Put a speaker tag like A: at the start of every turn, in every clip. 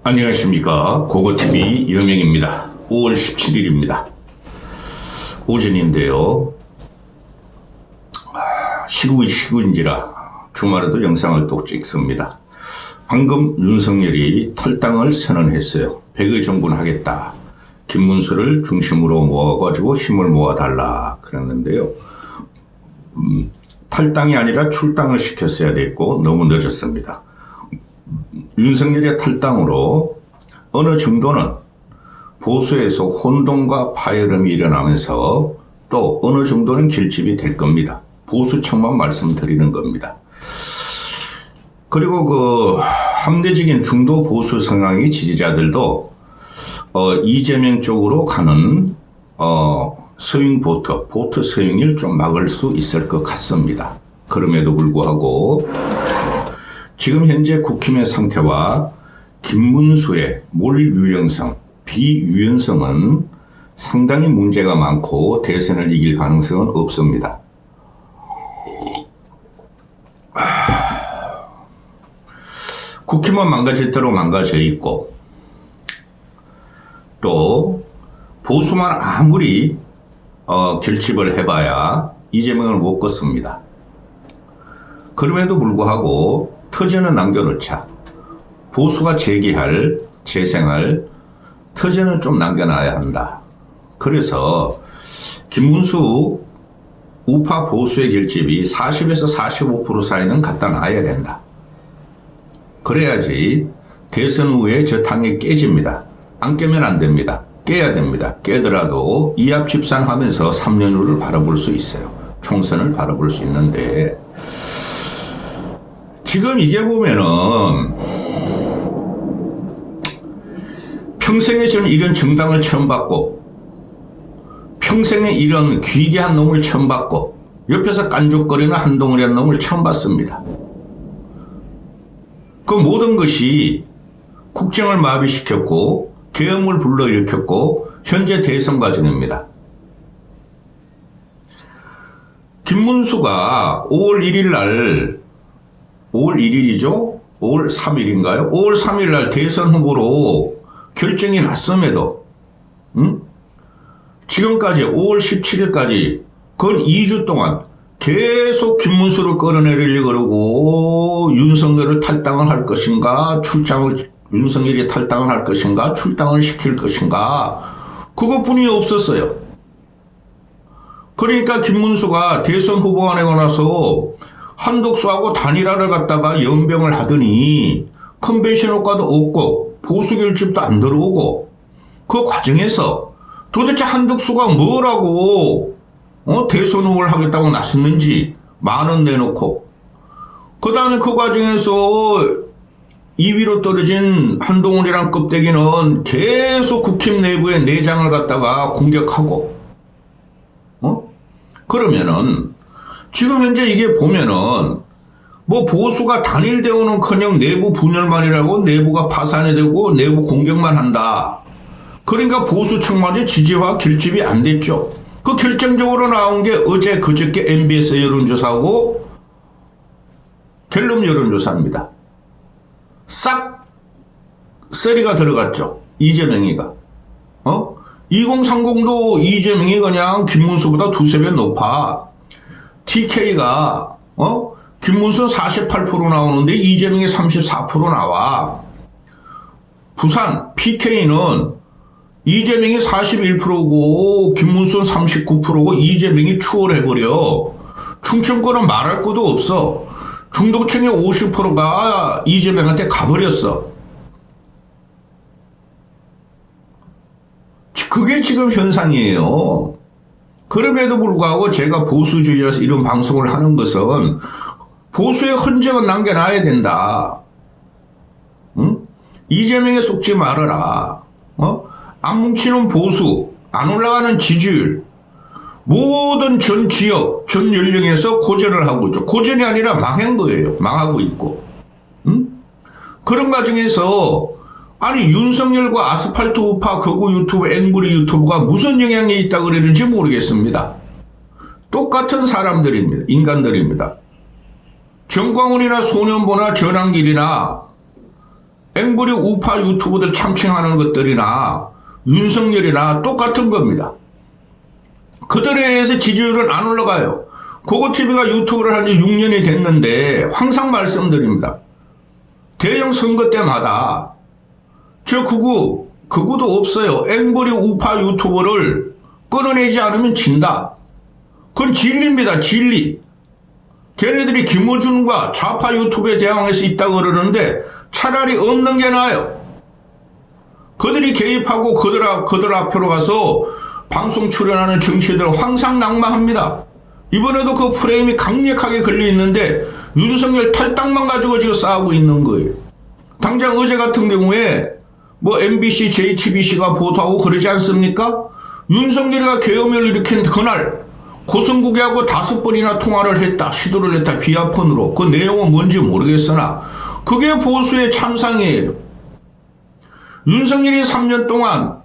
A: 안녕하십니까. 고고TV 여명입니다. 5월 17일입니다. 오전인데요. 시국인지라 주말에도 영상을 또 찍습니다. 방금 윤석열이 탈당을 선언했어요. 100의 정부는 하겠다. 김문수를 중심으로 모아가지고 힘을 모아달라 그랬는데요. 탈당이 아니라 출당을 시켰어야 됐고 너무 늦었습니다. 윤석열의 탈당으로 어느 정도는 보수에서 혼돈과 파열음이 일어나면서 또 어느 정도는 결집이 될 겁니다. 보수청만 말씀드리는 겁니다. 그리고 그 합리적인 중도 보수 성향의 지지자들도 이재명 쪽으로 가는 서윙 보트 서윙을 좀 막을 수 있을 것 같습니다. 그럼에도 불구하고 지금 현재 국힘의 상태와 김문수의 몰유연성, 비유연성은 상당히 문제가 많고 대선을 이길 가능성은 없습니다. 국힘은 망가질 대로 망가져 있고 또 보수만 아무리 결집을 해봐야 이재명을 못 걷습니다. 그럼에도 불구하고 터전은 남겨놓자. 보수가 재생할 터전은 좀 남겨놔야 한다. 그래서 김문수 우파 보수의 결집이 40에서 45% 사이는 갖다 놔야 된다. 그래야지 대선 후에 저 당이 깨집니다. 안 깨면 안 됩니다. 깨야 됩니다. 깨더라도 이합집산하면서 3년 후를 바라볼 수 있어요. 총선을 바라볼 수 있는데 지금 이게 보면은 평생에 저는 이런 정당을 처음 봤고 평생에 이런 귀괴한 놈을 처음 봤고 옆에서 깐족거리는 한동훈이라는 놈을 처음 봤습니다. 그 모든 것이 국정을 마비시켰고 계엄을 불러일으켰고 현재 대선 과정입니다. 김문수가 5월 1일 날 5월 1일이죠? 5월 3일인가요? 5월 3일 날 대선 후보로 결정이 났음에도 지금까지 5월 17일까지 그 2주 동안 계속 김문수를 끌어내리려고 그러고 윤석열을 탈당을 할 것인가 윤석열이 탈당을 할 것인가 출당을 시킬 것인가 그것뿐이 없었어요. 그러니까 김문수가 대선 후보가 되고 나서 한독수하고 단일화를 갖다가 연병을 하더니 컨벤션 효과도 없고 보수 결집도 안 들어오고 그 과정에서 도대체 한독수가 뭐라고 대선 후보를 하겠다고 나섰는지 만원 내놓고 그 다음에 그 과정에서 2위로 떨어진 한동훈이랑 껍데기는 계속 국힘 내부의 내장을 갖다가 공격하고 그러면은 지금 현재 이게 보면은 뭐 보수가 단일대우는커녕 내부 분열만이라고 내부가 파산이 되고 내부 공격만 한다. 그러니까 보수청마저 지지와 결집이 안 됐죠. 그 결정적으로 나온 게 어제 그저께 MBS 여론조사하고 갤럽 여론조사입니다. 싹 셀이가 들어갔죠. 이재명이가 2030도 이재명이 그냥 김문수보다 두세 배 높아. TK가 김문수는 48% 나오는데 이재명이 34% 나와. 부산 PK는 이재명이 41%고 김문수는 39%고 이재명이 추월해버려. 충청권은 말할 것도 없어. 중도층의 50%가 이재명한테 가버렸어. 그게 지금 현상이에요. 그럼에도 불구하고 제가 보수주의라서 이런 방송을 하는 것은 보수의 흔적은 남겨놔야 된다. 이재명에 속지 말아라. 안 뭉치는 보수, 안 올라가는 지지율, 모든 전 지역, 전 연령에서 고전을 하고 있죠. 고전이 아니라 망한 거예요. 망하고 있고. 그런 과정에서 아니 윤석열과 아스팔트 우파 거구 유튜브 앵그리 유튜브가 무슨 영향이 있다고 그러는지 모르겠습니다. 똑같은 사람들입니다. 인간들입니다. 정광훈이나 손현보나 전한길이나 앵벌이 우파 유튜버들 참칭하는 것들이나 윤석열이나 똑같은 겁니다. 그들에 의해서 지지율은 안 올라가요. 고고TV가 유튜브를 한 지 6년이 됐는데 항상 말씀드립니다. 대형 선거 때마다 저 그구도 없어요. 앵벌이 우파 유튜버를 끊어내지 않으면 진다. 그건 진리입니다. 진리. 걔네들이 김어준과 좌파 유튜브에 대항해서 있다고 그러는데 차라리 없는 게 나아요. 그들이 개입하고 그들 앞으로 가서 방송 출연하는 정치인들을 항상 낙마합니다. 이번에도 그 프레임이 강력하게 걸려있는데 윤석열 탈당만 가지고 지금 싸우고 있는 거예요. 당장 어제 같은 경우에 뭐 MBC, JTBC가 보도하고 그러지 않습니까? 윤석열이가 계엄을 일으킨 그날 고성국이하고 5번이나 통화를 했다. 시도를 했다. 비아폰으로. 그 내용은 뭔지 모르겠으나 그게 보수의 참상이에요. 윤석열이 3년 동안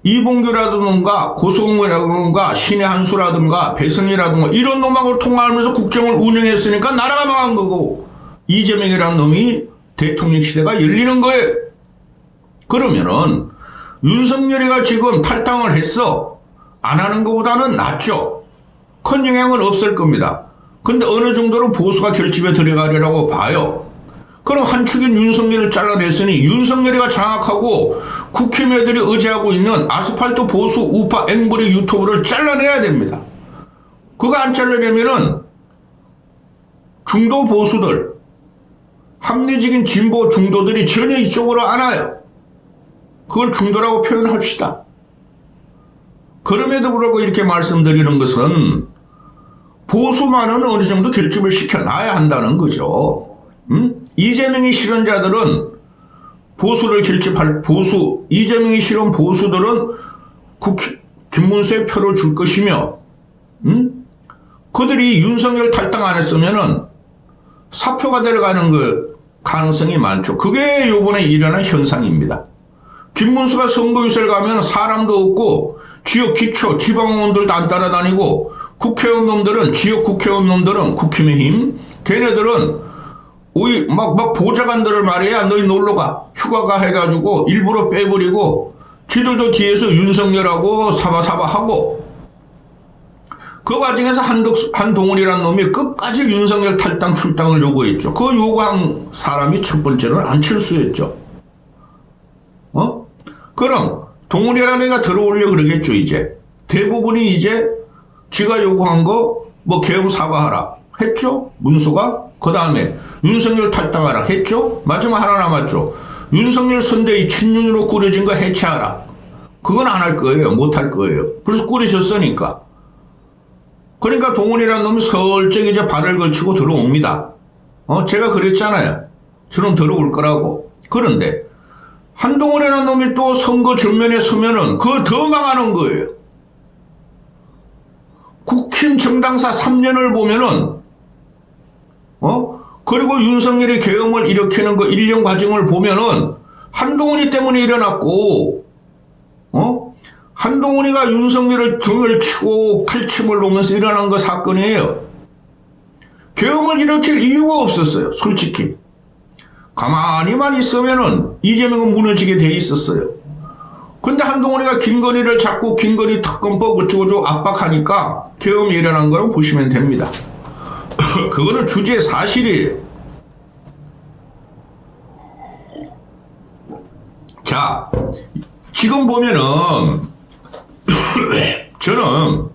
A: 이봉규라든가 고성국이라든가 신의 한수라든가 배승희라든가 이런 놈하고 통화하면서 국정을 운영했으니까 나라가 망한 거고 이재명이라는 놈이 대통령 시대가 열리는 거예요. 그러면은 윤석열이가 지금 탈당을 했어. 안 하는 것보다는 낫죠. 큰 영향은 없을 겁니다. 근데 어느 정도는 보수가 결집에 들어가리라고 봐요. 그럼 한 축인 윤석열을 잘라냈으니 윤석열이가 장악하고 국힘애들이 의지하고 있는 아스팔트 보수 우파 앵벌이 유튜브를 잘라내야 됩니다. 그거 안 잘라내면은 중도 보수들, 합리적인 진보 중도들이 전혀 이쪽으로 안 와요. 그걸 중도라고 표현합시다. 그럼에도 불구하고 이렇게 말씀드리는 것은 보수만은 어느 정도 결집을 시켜놔야 한다는 거죠. 이재명이 싫은 자들은 보수를 결집할 이재명이 싫은 보수들은 김문수의 표를 줄 것이며, 그들이 윤석열 탈당 안 했으면은 사표가 내려가는 그 가능성이 많죠. 그게 요번에 일어난 현상입니다. 김문수가 선거유세를 가면 사람도 없고 지역 기초 지방의원들도 안 따라다니고 지역 국회의원들은 국힘의힘 걔네들은 막 보좌관들을 말이야 너희 놀러가 휴가가 해가지고 일부러 빼버리고 지들도 뒤에서 윤석열하고 사바사바하고 그 과정에서 한동훈이라는 놈이 끝까지 윤석열 탈당 출당을 요구했죠. 그 요구한 사람이 첫 번째는 안철수였죠. 그럼 동훈이라는 애가 들어오려고 그러겠죠. 이제 대부분이 이제 지가 요구한 거 뭐 계엄 사과하라 했죠. 문수가. 그 다음에 윤석열 탈당하라 했죠. 마지막 하나 남았죠. 윤석열 선대위 친윤으로 꾸려진 거 해체하라. 그건 안 할 거예요. 못 할 거예요. 벌써 꾸리셨으니까. 그러니까 동훈이라는 놈이 설정 이제 발을 걸치고 들어옵니다. 제가 그랬잖아요. 저놈 들어올 거라고. 그런데 한동훈이라는 놈이 또 선거 전면에 서면은 그거 더 망하는 거예요. 국힘 정당사 3년을 보면은 그리고 윤석열이 계엄을 일으키는 그 1년 과정을 보면은 한동훈이 때문에 일어났고 한동훈이가 윤석열을 등을 치고 칼침을 놓으면서 일어난 그 사건이에요. 계엄을 일으킬 이유가 없었어요. 솔직히. 가만히만 있으면은 이재명은 무너지게 돼 있었어요. 근데 한동훈이가 김건희를 잡고 김건희 특검법 어쩌고저쩌고 압박하니까 계엄이 일어난 거라고 보시면 됩니다. 그거는 주제 사실이에요. 자, 지금 보면은 저는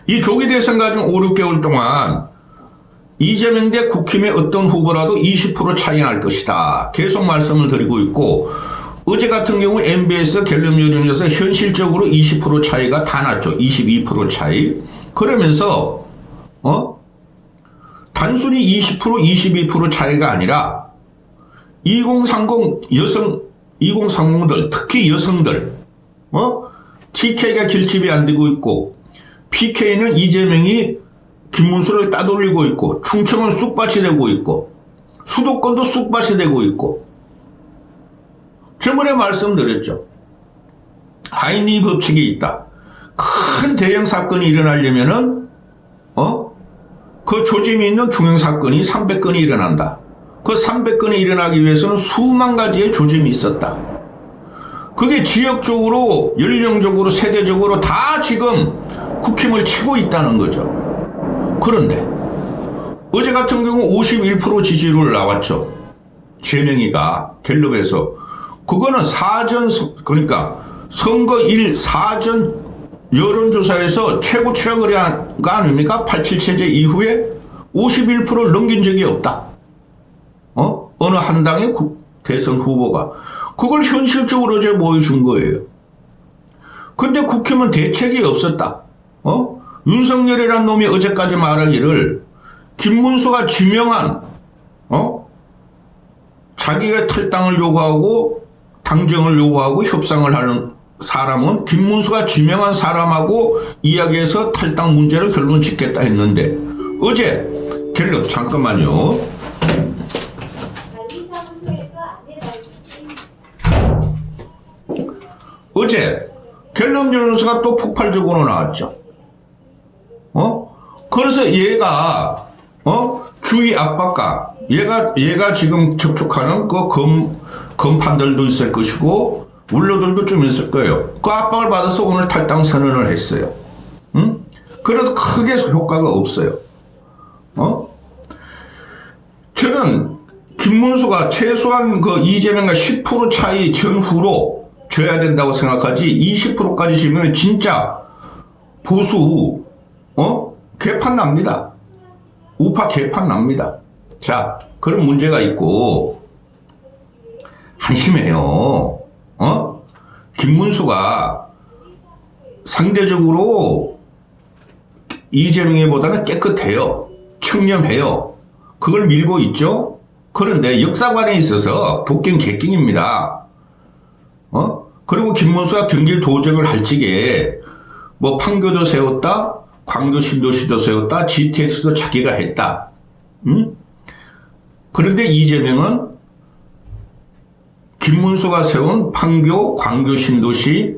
A: 이 조기 대선 가지고 5, 6개월 동안 이재명 대 국힘의 어떤 후보라도 20% 차이 날 것이다. 계속 말씀을 드리고 있고 어제 같은 경우 MBS 갤럽 여론에서 현실적으로 20% 차이가 다 났죠. 22% 차이. 그러면서 단순히 20% 22% 차이가 아니라 2030들 특히 여성들 TK가 결집이 안 되고 있고 PK는 이재명이 김문수를 따돌리고 있고 충청은 쑥밭이 되고 있고 수도권도 쑥밭이 되고 있고 저번에 말씀드렸죠. 하이니 법칙이 있다. 큰 대형 사건이 일어나려면은 그 조짐이 있는 중형 사건이 300건이 일어난다. 그 300건이 일어나기 위해서는 수만 가지의 조짐이 있었다. 그게 지역적으로, 연령적으로, 세대적으로 다 지금 국힘을 치고 있다는 거죠. 그런데 어제 같은 경우 51% 지지율 나왔죠. 재명이가 갤럽에서. 그거는 그러니까 선거일 사전 여론조사에서 최고 최악가 아닙니까? 87 체제 이후에 51%를 넘긴 적이 없다. 어느 한 당의 대선 후보가. 그걸 현실적으로 어제 보여준 거예요. 근데 국힘은 대책이 없었다. 윤석열이란 놈이 어제까지 말하기를 김문수가 지명한, 자기가 탈당을 요구하고 당정을 요구하고 협상을 하는 사람은 김문수가 지명한 사람하고 이야기해서 탈당 문제를 결론 짓겠다 했는데 어제 갤럽 잠깐만요. 어제 갤럽 여론조사가 또 폭발적으로 나왔죠. 그래서 얘가 주의 압박과 얘가 지금 접촉하는 그 검판들도 있을 것이고 원로들도 좀 있을 거예요. 그 압박을 받아서 오늘 탈당 선언을 했어요. 그래도 크게 효과가 없어요. 저는 김문수가 최소한 그 이재명과 10% 차이 전후로 져야 된다고 생각하지 20%까지 지면 진짜 보수 개판 납니다. 우파 개판 납니다. 자, 그런 문제가 있고 한심해요. 김문수가 상대적으로 이재명보다는 깨끗해요. 청렴해요. 그걸 밀고 있죠. 그런데 역사관에 있어서 복갱 개갱입니다. 그리고 김문수가 경길 도정을 할 적에 뭐 판교도 세웠다, 광주 신도시도 세웠다, GTX도 자기가 했다. 그런데 이재명은 김문수가 세운 판교, 광주 신도시,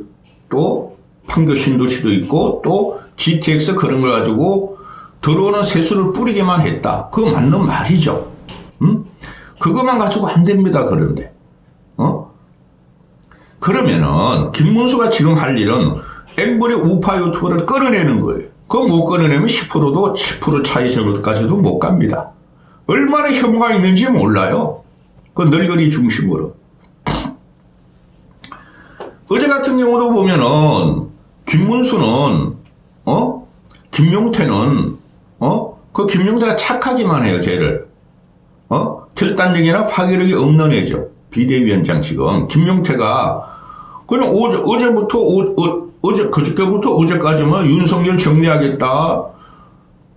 A: 또 판교 신도시도 있고 또 GTX 그런 걸 가지고 들어오는 세수를 뿌리게만 했다. 그거 맞는 말이죠. 그것만 가지고 안 됩니다. 그런데 그러면은 김문수가 지금 할 일은 앵벌이 우파 유튜브를 끌어내는 거예요. 그거 못 끌어내면 10%도 10% 차이 정도까지도 못 갑니다. 얼마나 혐오가 있는지 몰라요. 그 널거리 중심으로. 어제 같은 경우도 보면은 김문수는 김용태는 그 김용태가 착하기만 해요. 걔를 결단력이나 파괴력이 없는 애죠. 비대위원장 지금 김용태가 그냥 그저께부터 어제까지만 윤석열 정리하겠다,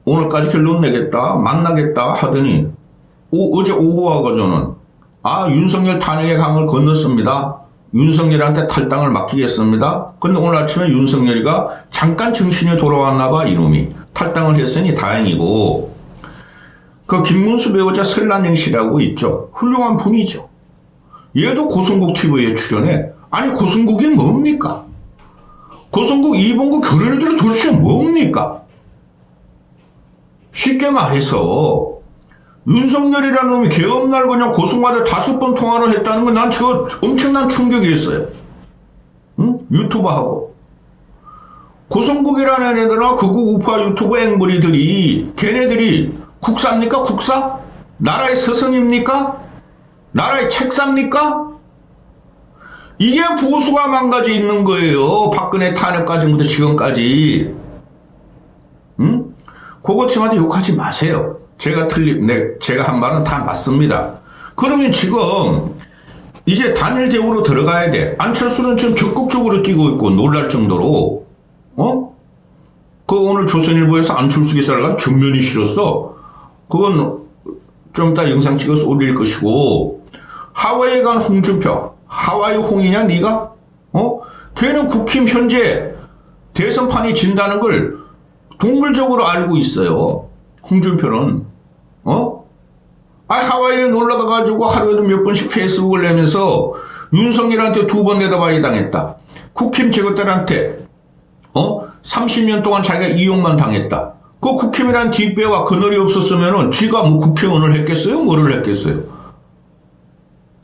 A: 오늘까지 결론 내겠다, 만나겠다 하더니 어제 오후 와가지고는 윤석열 탄핵의 강을 건넜습니다. 윤석열한테 탈당을 맡기겠습니다. 근데 오늘 아침에 윤석열이가 잠깐 정신이 돌아왔나 봐. 이놈이 탈당을 했으니 다행이고, 그 김문수 배우자 설란영 씨라고 있죠. 훌륭한 분이죠. 얘도 고성국 TV에 출연해. 아니 고성국이 뭡니까? 고성국 이봉구 결혼해도 도대체 뭡니까? 쉽게 말해서 윤석열이라는 놈이 개업날 그냥 고성과를 5번 통화를 했다는 건 난 저거 엄청난 충격이었어요. 유튜버하고. 고성국이라는 애들이나 극우 우파 유튜버 앵벌이들이 걔네들이 국사입니까? 국사? 나라의 서성입니까? 나라의 책사입니까? 이게 보수가 망가져 있는 거예요. 박근혜 탄핵까지부터 지금까지. 그거 팀한테 욕하지 마세요. 제가 한 말은 다 맞습니다. 그러면 지금 이제 단일 대우로 들어가야 돼. 안철수는 지금 적극적으로 뛰고 있고 놀랄 정도로 그 오늘 조선일보에서 안철수 기사를 가지고 전면이 실었어. 그건 좀 이따 영상 찍어서 올릴 것이고, 하와이에 간 홍준표, 하와이 홍이냐 네가? 걔는 국힘 현재 대선판이 진다는 걸 동물적으로 알고 있어요. 홍준표는 하와이에 놀러가가지고 하루에도 몇 번씩 페이스북을 내면서 윤석열한테 2번 내다봐야 당했다. 국힘 저것들한테 30년 동안 자기가 이용만 당했다. 그 국힘이란 뒷배와 그늘이 없었으면은 쥐가 뭐 국회의원을 했겠어요? 뭐를 했겠어요?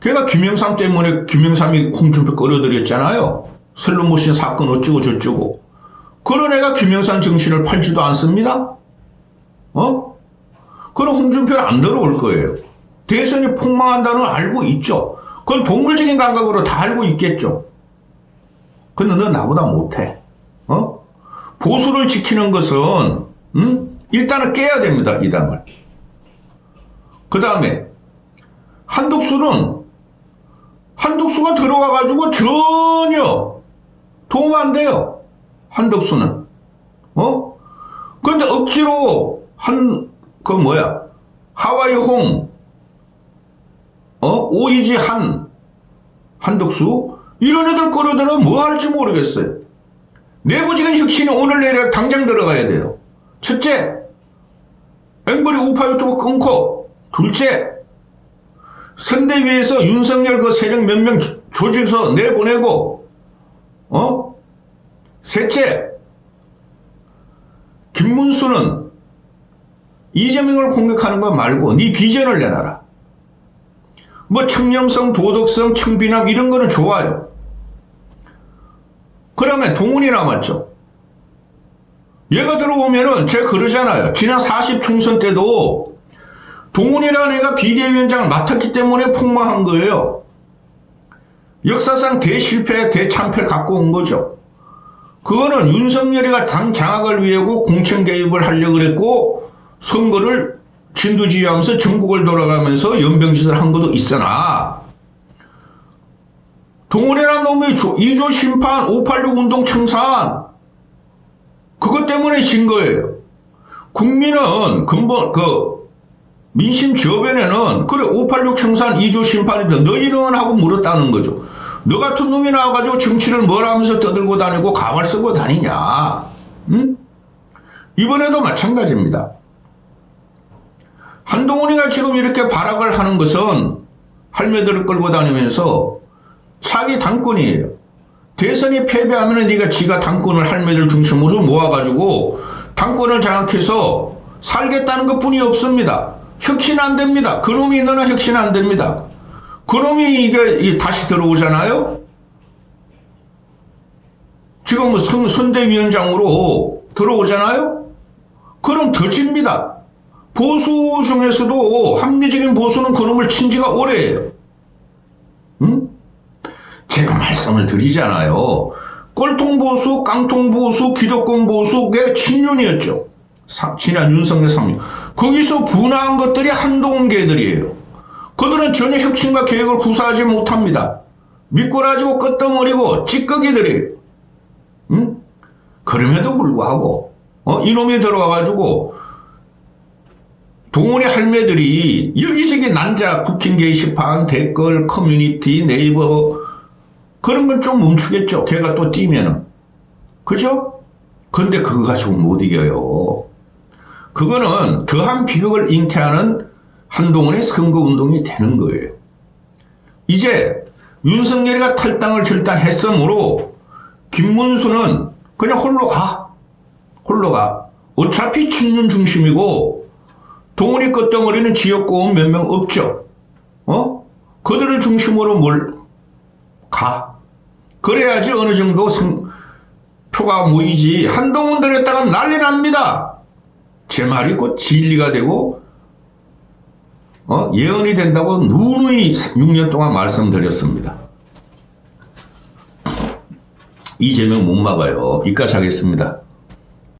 A: 걔가 김영삼 때문에 김영삼이 홍준표 끌어들였잖아요. 슬롯머신 사건 어쩌고 저쩌고. 그런 애가 김영삼 정신을 팔지도 않습니다. 그럼 홍준표는 안 들어올 거예요. 대선이 폭망한다는 걸 알고 있죠. 그건 동물적인 감각으로 다 알고 있겠죠. 근데 너 나보다 못해. 보수를 지키는 것은 일단은 깨야 됩니다. 이 당을. 그 다음에 한덕수가 들어와가지고 전혀 도움 안 돼요. 한덕수는. 그런데 억지로 하와이 홍, 오이지 한덕수, 이런 애들 끌어들여 뭐 할지 모르겠어요. 내부적인 혁신이 오늘 내일 당장 들어가야 돼요. 첫째, 앵벌이 우파 유튜브 끊고, 둘째, 선대위에서 윤석열 그 세력 몇 명 조직해서 내보내고, 셋째, 김문수는 이재명을 공격하는 거 말고 네 비전을 내놔라. 뭐 청렴성, 도덕성, 청빈함 이런 거는 좋아요. 그러면 동훈이 남았죠. 얘가 들어오면은 제가 그러잖아요. 지난 40 총선 때도 동훈이라는 애가 비대위원장을 맡았기 때문에 폭망한 거예요. 역사상 대실패, 대참패를 갖고 온 거죠. 그거는 윤석열이가 당 장악을 위하고 공천 개입을 하려고 그랬고 선거를 진두지휘하면서 전국을 돌아가면서 연병짓을 한 것도 있으나 동훈이라는 놈이 2조 심판, 586 운동 청산 그것 때문에 진 거예요. 국민은 근본 민심 저변에는 그래 586 청산 2조 심판인데 너희는 하고 물었다는 거죠. 너 같은 놈이 나와가지고 정치를 뭘 하면서 떠들고 다니고 가발 쓰고 다니냐. 응? 이번에도 마찬가지입니다. 한동훈이가 지금 이렇게 발악을 하는 것은 할매들을 끌고 다니면서 차기 당권이에요. 대선이 패배하면 네가 지가 당권을 할매들 중심으로 모아가지고 당권을 장악해서 살겠다는 것뿐이 없습니다. 혁신 안 됩니다. 그놈이 있느나 혁신 안 됩니다. 그놈이 이게 다시 들어오잖아요. 지금 뭐 선대위원장으로 들어오잖아요. 그럼 더 집니다. 보수 중에서도 합리적인 보수는 그놈을 친 지가 오래예요. 응? 제가 말씀을 드리잖아요. 꼴통보수, 깡통보수, 기득권보수의 친윤이었죠. 지난 윤석열 3년. 거기서 분화한 것들이 한동훈 개들이에요. 그들은 전혀 혁신과 계획을 구사하지 못합니다. 미꾸라지고 끄떡머리고 찌꺼기들이에요. 응? 그럼에도 불구하고 이놈이 들어와가지고 동훈의 할매들이 여기저기 난자 쿠킹 게시판 댓글 커뮤니티 네이버 그런 건 좀 멈추겠죠. 걔가 또 뛰면은. 그죠? 근데 그거 가지고 못 이겨요. 그거는 더한 비극을 잉태하는 한동훈의 선거운동이 되는 거예요. 이제 윤석열이가 탈당을 결단했으므로 김문수는 그냥 홀로 가. 어차피 친윤 중심이고 동훈이 끄떡거리는 지역고원 몇 명 없죠. 그들을 중심으로 가. 그래야지 어느 정도 표가 모이지. 한동훈 들였다가 난리 납니다. 제 말이 곧 진리가 되고 예언이 된다고 누누이 6년 동안 말씀드렸습니다. 이재명 못 막아요. 이까지 하겠습니다.